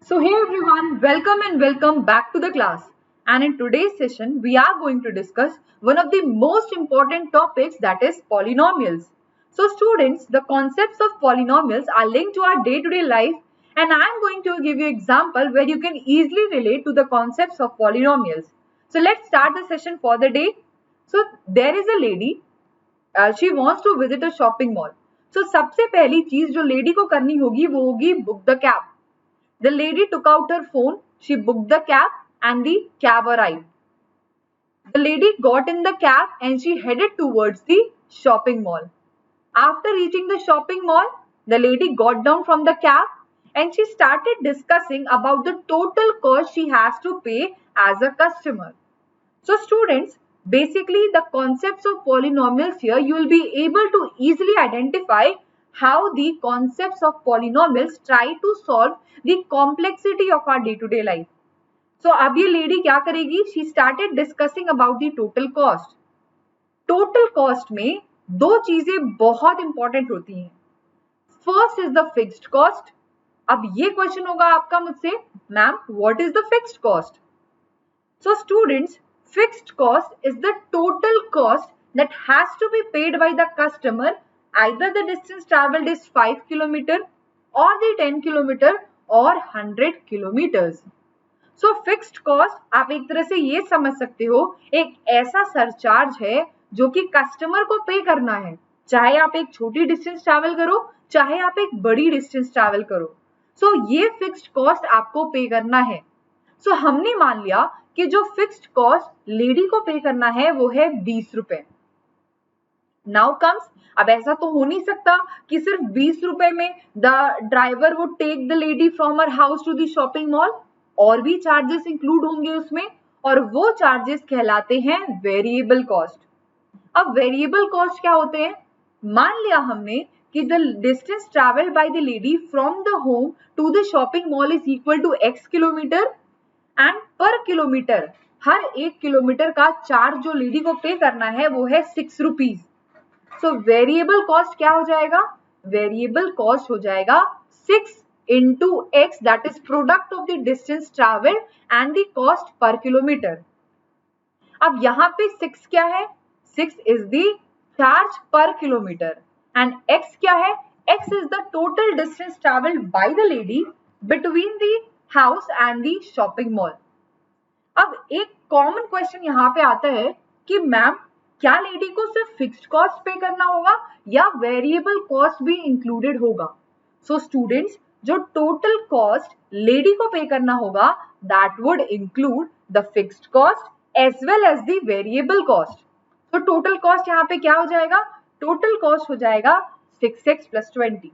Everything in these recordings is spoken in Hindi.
So hey everyone, welcome and welcome back to the class. And in today's session, we are going to discuss one of the most important topics, that is polynomials. So students, the concepts of polynomials are linked to our day-to-day life, and I am going to give you an example where you can easily relate to the concepts of polynomials. So let's start the session for the day. So there is a lady, she wants to visit a shopping mall. So सबसे पहली चीज जो लेडी को करनी होगी वो होगी book the cab. The lady took out her phone, she booked the cab and the cab arrived. The lady got in the cab and she headed towards the shopping mall. After reaching the shopping mall, the lady got down from the cab and she started discussing about the total cost she has to pay as a customer. So students, basically the concepts of polynomials here, you will be able to easily identify how the concepts of polynomials try to solve the complexity of our day-to-day life. So अब ये lady क्या करेगी? She started discussing about the total cost. Total cost में दो चीजें बहुत important होती हैं. First is the fixed cost. अब ये question होगा आपका मुझसे, ma'am, what is the fixed cost? So students, fixed cost is the total cost that has to be paid by the customer. Either the distance traveled is 5 km or the 10 km or 100 kilometers. So fixed cost आप एक तरह से ये समझ सकते हो, एक ऐसा सरचार्ज है जो कि कस्टमर को पे करना है, चाहे आप एक छोटी डिस्टेंस ट्रैवल करो, चाहे आप एक बड़ी डिस्टेंस ट्रैवल करो. सो ये फिक्स्ड कॉस्ट आपको पे करना है. सो हमने मान लिया कि जो फिक्स्ड कॉस्ट लेडी को पे करना है वो है 20 रुपए. नाउ कम्स, अब ऐसा तो हो नहीं सकता कि सिर्फ 20 रुपए में द ड्राइवर वो take the lady from her house to the shopping mall. और भी चार्जेस इंक्लूड होंगे उसमें, और वो चार्जेस कहलाते हैं वेरिएबल कॉस्ट. अब वेरिएबल कॉस्ट क्या होते हैं? मान लिया हमने कि the distance travelled by the lady from the home to the shopping mall is equal to x kilometre and per kilometre, हर 1 किलोमीटर का चार्ज जो लेडी को पे करना है वो है 6 रुपीज. सो वेरिएबल कॉस्ट क्या हो जाएगा? वेरिएबल कॉस्ट हो जाएगा 6 into x, that is product of the distance traveled and the cost per kilometer. अब यहाँ पे 6 क्या है? 6 is the charge per kilometer and x क्या है? x is the total distance traveled by the lady between the house and the shopping mall. अब एक कॉमन क्वेश्चन यहाँ पे आता है कि मैम, क्या लेडी को सिर्फ फिक्स्ड कॉस्ट पे करना होगा या वेरिएबल कॉस्ट भी इंक्लूडेड होगा? सो स्टूडेंट्स, जो टोटल कॉस्ट लेडी को पे करना होगा that would include the fixed cost as well as the variable cost. तो टोटल कॉस्ट यहाँ पे क्या हो जाएगा? टोटल कॉस्ट हो जाएगा 6x + 20.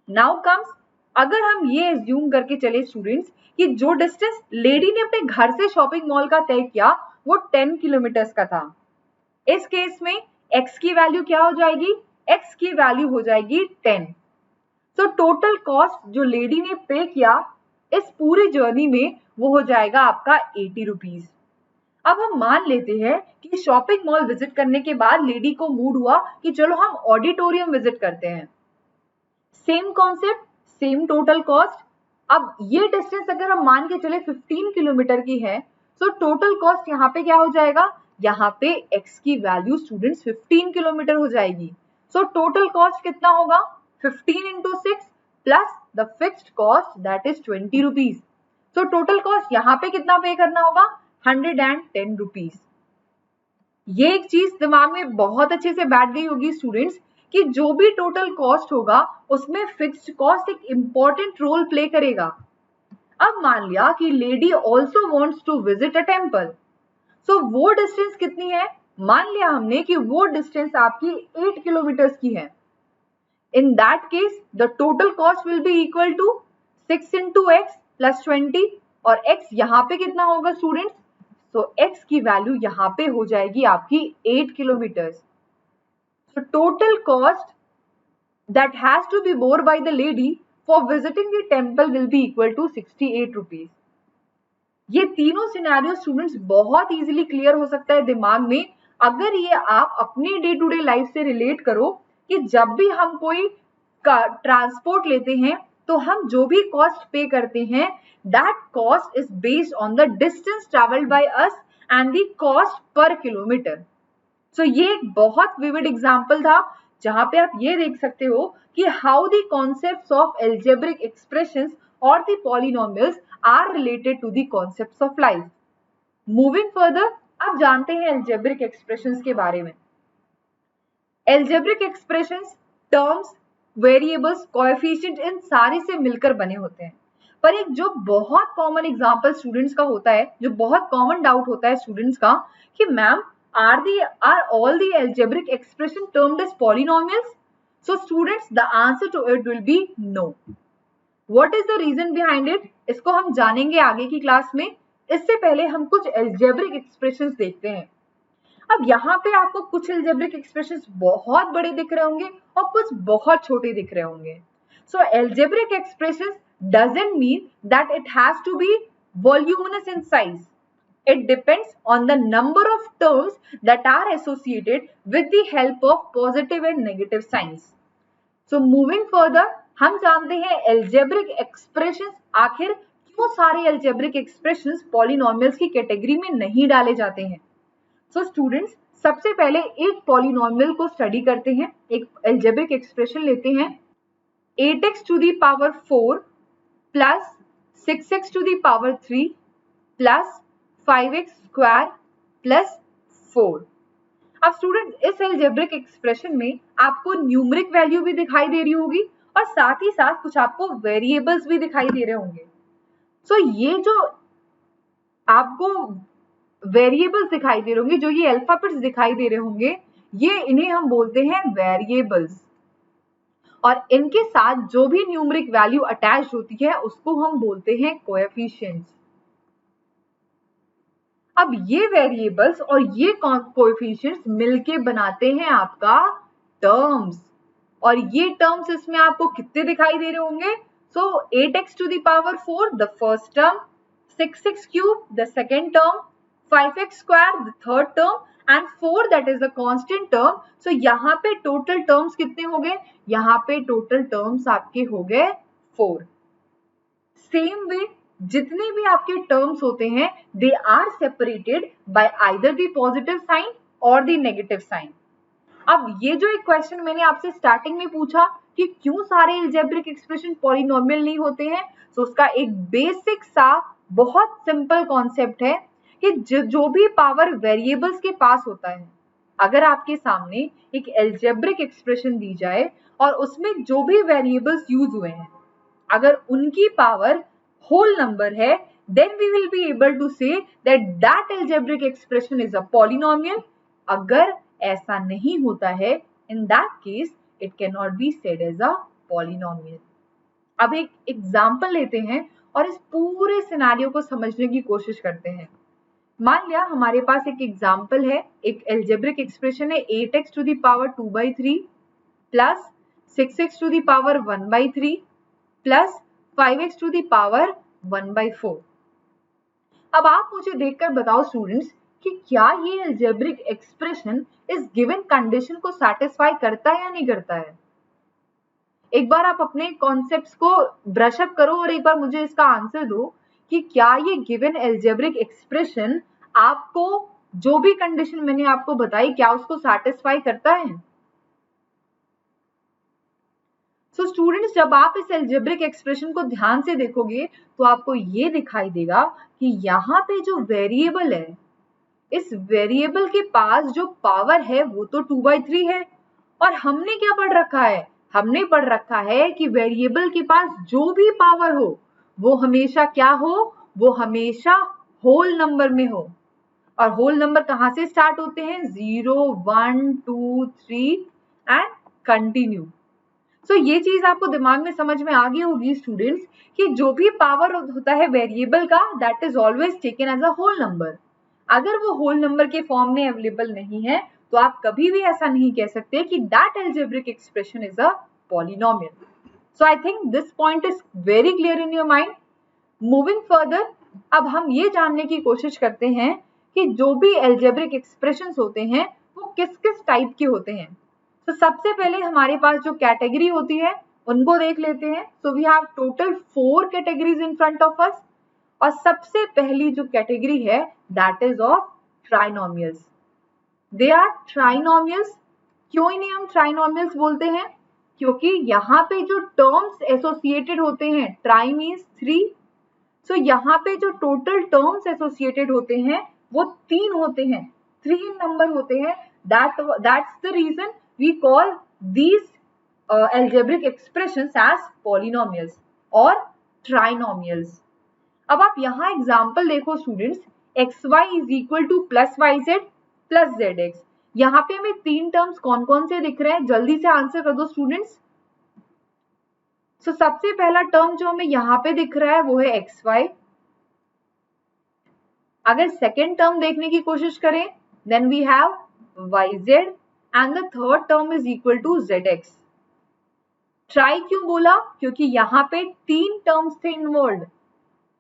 नाउ कम्स, अगर हम ये एज्यूम करके चले स्टूडेंट्स कि जो डिस्टेंस लेडी ने अपने घर से शॉपिंग मॉल का तय किया वो 10 किलोमीटर का था, इस केस में x की वैल्यू क्या हो जाएगी? x की वैल्यू हो जाएगी 10. तो टोटल कॉस्ट जो लेडी ने पे किया इस पूरी जर्नी में वो हो जाएगा आपका 80 रुपीज. अब हम मान लेते हैं कि शॉपिंग मॉल विजिट करने के बाद लेडी को मूड हुआ कि चलो हम ऑडिटोरियम विजिट करते हैं. Same concept, same total cost. अब ये डिस्टेंस अगर हम मान के चले 15 किलोमीटर की है, तो टोटल कॉस्ट यहाँ पे क्या हो जाएगा? यहाँ पे x की वैल्यू स्टूडेंट्स 15 किलोमीटर हो जाएगी. सो टोटल कॉस्ट कितना होगा? 15 into 6 plus the fixed cost, that is 20 rupees. So total cost यहाँ पे कितना पे करना होगा? 110 rupees. ये एक चीज दिमाग में बहुत अच्छे से बैठ गई होगी स्टूडेंट्स कि जो भी टोटल कॉस्ट होगा उसमें फिक्स्ड कॉस्ट एक इंपॉर्टेंट रोल प्ले करेगा. अब मान लिया कि lady also wants to visit a temple. So वो डिस्टेंस कितनी है? मान लिया हमने कि वो डिस्टेंस आपकी 8 किलोमीटर की है. In that case, the total cost will be equal to 6 into x plus 20 और x यहाँ पे कितना होगा स्टूडेंट्स? तो x की वैल्यू यहाँ पे हो जाएगी आपकी 8 kilometre. So total cost that has to be bore by the lady for visiting the temple will be equal to 68 rupees. ये तीनों सिनेरियो स्टूडेंट्स बहुत इजीली क्लियर हो सकता है दिमाग में अगर ये आप अपने डे टू डे लाइफ से रिलेट करो कि जब भी हम कोई ट्रांसपोर्ट लेते हैं तो हम जो भी कॉस्ट पे करते हैं that cost is based on the distance travelled by us and the cost per kilometre. So ये एक बहुत विविड एग्जाम्पल था जहां पे आप ये देख सकते हो कि how the concepts of algebraic expressions और the polynomials are related to the concepts of life. Moving further, आप जानते हैं एल्जेब्रिक एक्सप्रेशंस के बारे में। Algebraic expressions terms, variables, coefficient इन सारे से मिलकर बने होते हैं। पर एक जो बहुत कॉमन एग्जांपल स्टूडेंट्स का होता है, जो बहुत कॉमन डाउट होता है स्टूडेंट्स का कि ma'am are all the algebraic expression termed as polynomials? So students, the answer to it will be no. What is the reason behind it? इसको हम जानेंगे आगे की क्लास में। इससे पहले हम कुछ algebraic expressions देखते हैं। अब यहाँ पे आपको कुछ algebraic expressions बहुत बड़े दिख रहे होंगे और कुछ बहुत छोटे दिख रहे होंगे। So algebraic expressions doesn't mean that it has to be voluminous in size. It depends on the number of terms that are associated with the help of positive and negative signs. So moving further, हम जानते हैं algebraic expressions आखिर क्यों सारे algebraic expressions polynomials की कैटेगरी में नहीं डाले जाते हैं। So students, सबसे पहले एक polynomial को स्टडी करते हैं। एक algebraic expression लेते हैं 8x to the power 4 plus 6x to the power 3 plus 5x square plus 4। अब स्टूडेंट इस एल्जेब्रिक एक्सप्रेशन में आपको न्यूमेरिक वैल्यू भी दिखाई दे रही होगी और साथ ही साथ कुछ आपको वेरिएबल्स भी दिखाई दे रहे होंगे। सो ये जो आपको वेरिएबल्स दिखाई दे रहे होंगे, जो ये अल्फाबेट्स दिखाई दे रहे होंगे, ये इन्हें हम बोलते हैं वेरिएबल्स और इनके साथ जो भी न्यूमेरिक वैल्यू अटैच होती है उसको हम बोलते हैं कोएफिशिएंट्स। अब ये वेरिएबल्स और ये कोएफिशिएंट्स मिलके बनाते हैं आपका टर्म्स और ये टर्म्स इसमें आपको कितने दिखाई दे रहे होंगे। सो 8x to the power 4 the first term, 6x cube the second term, 5x square the third term and 4 that is the constant term. So यहाँ पे टोटल टर्म्स कितने हो गए? यहाँ पे टोटल टर्म्स आपके हो गए 4। सेम वे जितने भी आपके टर्म्स होते हैं they are separated by either the positive sign और द नेगेटिव साइन। अब ये जो एक क्वेश्चन मैंने आपसे स्टार्टिंग में पूछा कि क्यों सारे एल्जेब्रिक एक्सप्रेशन पॉलिनोमियल नहीं होते हैं, तो उसका एक बेसिक सा बहुत सिंपल कॉन्सेप्ट है कि जो भी पावर वेरिएबल्स के पास होता है, अगर आपके सामने एक एल्जेब्रिक एक्सप्रेशन दी जाए और उसमें जो भी वेरिएबल्स यूज हुए हैं अगर उनकी पावर whole number है, then we will be able to say that algebraic expression is a polynomial. अगर ऐसा नहीं होता है, in that case it cannot be said as a polynomial. अब एक एग्जाम्पल लेते हैं और इस पूरे सिनेरियो को समझने की कोशिश करते हैं। मान लिया हमारे पास एक एग्जाम्पल है, एक एल्जेब्रिक एक्सप्रेशन है 8x to the power 2/3 plus 6x to the power 1/3 plus 5x to the power 1/4। अब आप मुझे देखकर बताओ स्टूडेंट्स कि क्या ये एल्जेब्रिक एक्सप्रेशन इस गिवन कंडीशन को सैटिस्फाई करता है या नहीं करता है। एक बार आप अपने कॉन्सेप्ट्स को ब्रश अप करो और एक बार मुझे इसका आंसर दो कि क्या ये गिवन एल्जेब्रिक एक्सप्रेशन आपको जो भी कंडीशन मैंने आपको बताई क्या उसको सैटिस्फाई करता है। सो स्टूडेंट्स, जब आप इस एल्जेब्रिक एक्सप्रेशन को ध्यान से देखोगे तो आपको ये दिखाई देगा कि यहाँ पे जो वेरिएबल है, इस वेरिएबल के पास जो पावर है वो तो 2/3 है और हमने क्या पढ़ रखा है, हमने पढ़ रखा है कि वेरिएबल के पास जो भी पावर हो वो हमेशा क्या हो, वो हमेशा होल नंबर में हो। और होल नंबर कहाँ से स्टार्ट होते हैं? 0, 1, 2, 3 एंड कंटिन्यू। सो ये चीज आपको दिमाग में समझ में आ गई होगी स्टूडेंट्स कि जो भी पावर होता है वेरिएबल का that is always taken as a whole number. अगर वो होल नंबर के फॉर्म में अवेलेबल नहीं है तो आप कभी भी ऐसा नहीं कह सकते कि that algebraic expression is a polynomial. So I think this point is very clear in your mind. Moving further, अब हम ये जानने की कोशिश करते हैं कि जो भी एल्जेब्रिक एक्सप्रेशंस होते हैं वो किस किस टाइप के होते हैं। तो सबसे पहले हमारे पास जो कैटेगरी होती है उनको देख लेते हैं। So we have total 4 categories in front of us, और सबसे पहली जो कैटेगरी है that is of trinomials. They are trinomials. क्यों इन्हें हम ट्राइनोमियल्स बोलते हैं? क्योंकि यहाँ पे जो टर्म्स एसोसिएटेड होते हैं, ट्राई मीन्स 3, सो यहाँ पे जो टोटल टर्म्स एसोसिएटेड होते हैं वो 3 होते हैं, 3 इन नंबर होते हैं। That's the reason we call these algebraic expressions as polynomials और trinomials। अब आप यहाँ एग्जाम्पल देखो students, xy is equal to plus y z plus z x. यहाँ पे हमें 3 टर्म्स कौन कौन से दिख रहे हैं, जल्दी से आंसर कर दो स्टूडेंट्स। सबसे पहला टर्म जो हमें यहाँ पे दिख रहा है वो है xy। अगर सेकेंड टर्म देखने की कोशिश करें then we have yz and the third term is equal to zx। Tri क्यों बोला? क्योंकि यहाँ पे 3 टर्म्स थे इन्वॉल्व,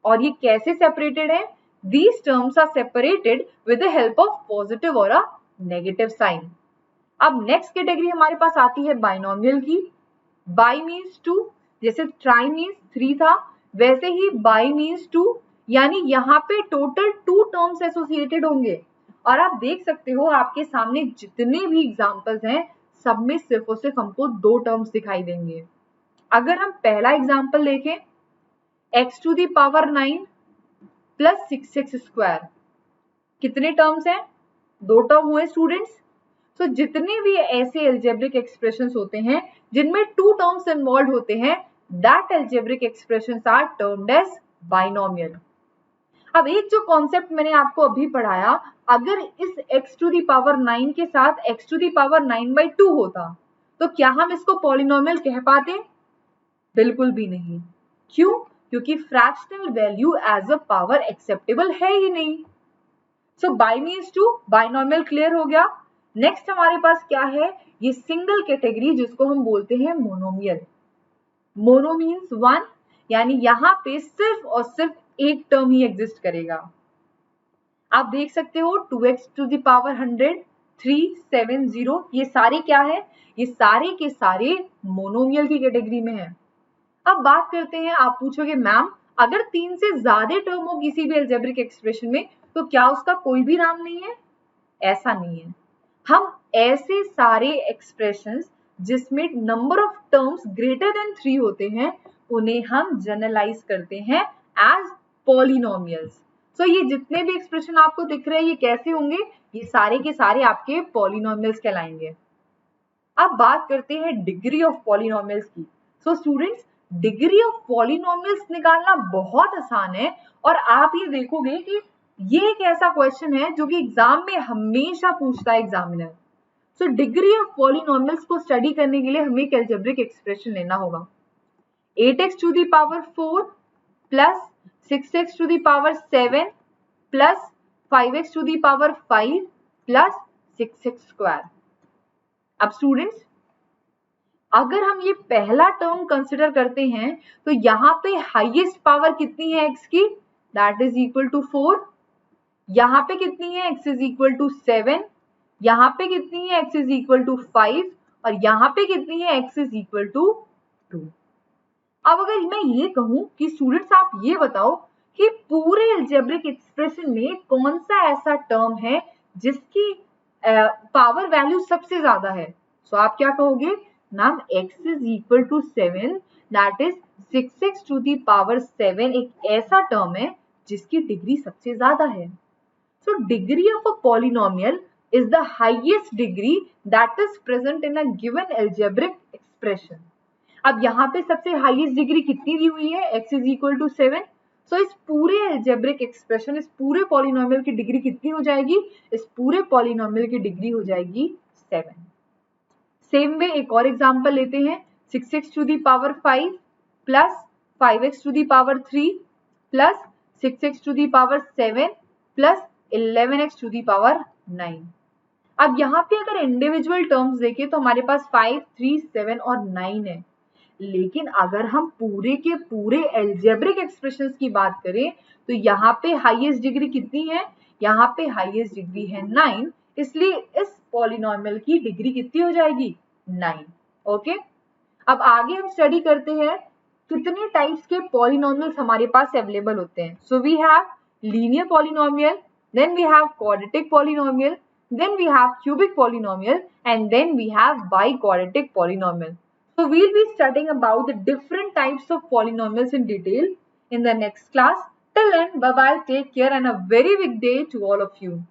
और ये कैसे सेपरेटेड है? These terms are separated with the help of positive और a negative sign। अब नेक्स्ट कैटेगरी हमारे पास आती है बाइनोमियल की। बाई मीन्स 2, जैसे ट्राई मीन्स 3 था, वैसे ही बाई मीन्स 2, यानी यहाँ पे टोटल 2 टर्म्स एसोसिएटेड होंगे। और आप देख सकते हो आपके सामने जितने भी एग्जाम्पल्स हैं सब में सिर्फ और सिर्फ हमको 2 टर्म्स दिखाई देंगे। अगर हम पहला एग्जाम्पल देखें, x to the power 9 plus 6x square, कितने टर्म्स हैं? 2 टर्म हुए स्टूडेंट्स। सो जितने भी ऐसे एल्जेब्रिक एक्सप्रेशंस होते हैं जिनमें 2 टर्म्स इन्वॉल्व होते हैं, that algebraic expressions are termed as binomial. अब एक जो कॉन्सेप्ट मैंने आपको अभी पढ़ाया, अगर इस x टू द पावर 9 के साथ x टू द पावर 9/2 होता तो क्या हम इसको पॉलिनोमियल कह पाते? बिल्कुल भी नहीं। क्यों? क्योंकि fractional value as a power acceptable है ही नहीं। So bi means 2, binomial clear हो गया। नेक्स्ट हमारे पास क्या है? ये सिंगल कैटेगरी जिसको हम बोलते हैं मोनोमियल। मोनो मीन्स 1, यानी यहाँ पे सिर्फ और सिर्फ एक टर्म ही एग्जिस्ट करेगा। आप देख सकते हो 2x टू द पावर 100, 3, 7, 0, ये सारे क्या है? ये सारे के सारे मोनोमियल की कैटेगरी में है। अब बात करते हैं, आप पूछोगे मैम अगर 3 से ज्यादा टर्म हो किसी भी अलजेब्रिक एक्सप्रेशन में तो क्या उसका कोई भी नाम नहीं है? ऐसा नहीं है। हम ऐसे सारे एक्सप्रेशंस जिसमें number of terms greater than 3 होते हैं उन्हें हम जनरलाइज करते हैं एज पॉलिनोमियल्स। सो ये जितने भी एक्सप्रेशन आपको दिख रहे हैं ये कैसे होंगे? ये सारे के सारे आपके पॉलिनोमियल्स कहलाएंगे। अब बात करते हैं डिग्री ऑफ पॉलिनोमियल्स की। So students, degree of polynomials निकालना बहुत आसान है, और आप ये देखोगे कि ये एक ऐसा क्वेश्चन है जो कि एग्जाम में हमेशा पूछता है examiner. So degree of polynomials को स्टडी करने के लिए हमें एक अलजेब्रिक एक्सप्रेशन लेना होगा। 8x to the power 4 plus 6x to the power 7 plus 5x to the power 5 plus 6x square. अब स्टूडेंट्स, अगर हम ये पहला टर्म कंसिडर करते हैं तो यहाँ पे हाईएस्ट पावर कितनी है x की? That is equal to 4। यहाँ पे कितनी है? x is equal to 7। यहाँ पे कितनी है? x is equal to 5। और यहाँ पे कितनी है? x is equal to 2। अब अगर मैं ये कहूं कि स्टूडेंट्स आप ये बताओ कि पूरे अलजेब्रिक एक्सप्रेशन में कौन सा ऐसा टर्म है जिसकी पावर वैल्यू सबसे ज्यादा है? सो आप क्या कहोगे? Ma'am x is equal to 7, that is 6x to the power 7 एक ऐसा टर्म है जिसकी डिग्री सबसे ज्यादा है। So degree of a polynomial is the highest degree that is present in a given algebraic expression. अब यहाँ पे सबसे हाईएस्ट डिग्री कितनी दी हुई है? x is equal to 7। So इस पूरे अलजेब्रिक एक्सप्रेशन, इस पूरे पॉलिनोमियल की डिग्री कितनी हो जाएगी? इस पूरे पॉलिनोमियल की डिग्री हो जाएगी 7। सेम वे एक और एग्जांपल लेते हैं, 6x to the power 5 plus 5x to the power 3 plus 6x to the power 7 plus 11x to the power 9। अब यहाँ पे अगर इंडिविजुअल टर्म्स देखें तो हमारे पास 5, 3, 7 और 9 है, लेकिन अगर हम पूरे के पूरे अलजेब्रिक एक्सप्रेशंस की बात करें तो यहाँ पे हाईएस्ट डिग्री कितनी है? यहाँ पे हाईएस्ट डिग्री है 9, इसलिए इस पॉलिनोमियल की डिग्री कितनी हो जाएगी? 9। ओके। अब आगे हम स्टडी करते हैं कितने टाइप्स के पॉलिनोमियल्स हमारे पास अवेलेबल होते हैं. So we have linear polynomial, then we have quadratic polynomial, then we have cubic polynomial, and then we have biquadratic polynomial. So we'll be studying about the different types of polynomials in detail in the next class. Till then, bye bye, take care, and a very big day to all of you.